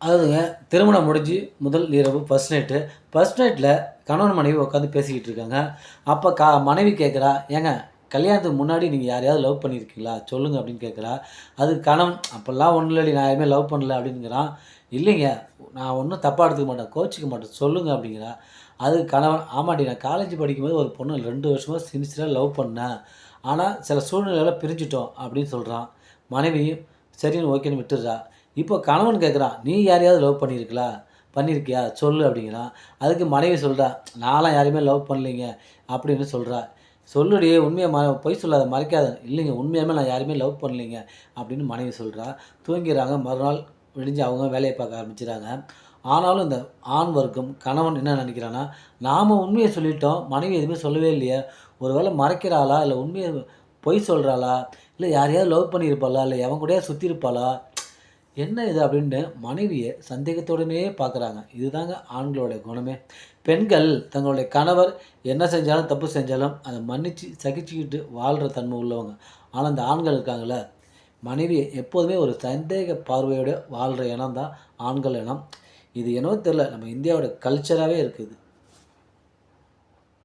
அதாவதுங்க திருமணம் முடிஞ்சு முதல் இரவு ஃபர்ஸ்ட் நைட்டு. ஃபர்ஸ்ட் நைட்ல கணவன் மனைவி உட்காந்து பேசிக்கிட்டு இருக்காங்க. அப்ப மனைவி கேட்குறா, "ஏங்க கல்யாணத்துக்கு முன்னாடி நீங்க யாரையாவது லவ் பண்ணியிருக்கீங்களா? சொல்லுங்க" அப்படின்னு கேட்குறா. அதுக்கு கணவன், "அப்பல்லாம் ஒண்ணும் இல்லடி நான் யாரையுமே லவ் பண்ணல" அப்படிங்கிறான். "இல்லைங்க நான் ஒண்ணும் தப்பா எடுத்துக்க மாட்டேன், கோச்சிக்க மாட்டேன் சொல்லுங்க" அப்படிங்கிறா. அதுக்கு கணவன், "ஆமாண்டி நான் காலேஜ் படிக்கும்போது ஒரு பொண்ணு 2 வருஷமா சின்சியரா லவ் பண்ணேன். ஆனா சில சூழ்நிலையால பிரிஞ்சுட்டோம்" அப்படின்னு சொல்றான். மனைவியும் சரின்னு ஓகேன்னு விட்டுர்றா. இப்போ கணவன் கேட்குறான், "நீ யாரையாவது லவ் பண்ணியிருக்கியா? சொல்லு" அப்படிங்கிறான். அதுக்கு மனைவி சொல்றா, "நான்லாம் யாரையுமே லவ் பண்ணலைங்க" அப்படின்னு சொல்றா. "சொல்லுடி உண்மைய பொய் சொல்லாத, மறைக்காத." "இல்லைங்க உண்மையாலுமே நான் யாரையுமே லவ் பண்ணலைங்க" அப்படின்னு மனைவி சொல்றா. தூங்கிறாங்க. மறுநாள் விடிஞ்சு அவங்க வேலைய பார்க்க ஆரம்பிச்சுறாங்க. ஆனாலும் இந்த ஆண் வர்க்கம் கணவன் என்ன நினைக்கிறான்னா, நாம உண்மைய சொல்லிட்டோம். மனைவி எதுவுமே சொல்லவே இல்லையே. ஒரு வேள மறைக்கிறாளா? இல்ல உண்மைய பொய் சொல்றாளா? இல்ல யாரையாவது லவ் பண்ணியிருப்பாளா? இல்ல எவன் கூடயாவது சுத்தியிருப்பாளா? என்ன இது அப்படின்னு மனைவிய சந்தேகத்தோடனே பார்க்குறாங்க. இதுதாங்க ஆண்களோட குணமே. பெண்கள் தங்களுடைய கணவர் என்ன செஞ்சாலும், தப்பு செஞ்சாலும் அத மன்னிச்சு சகிச்சுக்கிட்டு வாழ்ற தன்மை உள்ளவங்க. ஆனா, இந்த ஆண்கள் இருக்காங்கல்ல, மனைவிய எப்போதுமே ஒரு சந்தேக பார்வையோட வாழ்ற இனம் தான் ஆண்கள் இனம். இது என்னவோ தெரியல. நம்ம இந்தியாவோட கல்ச்சராவே இருக்குது.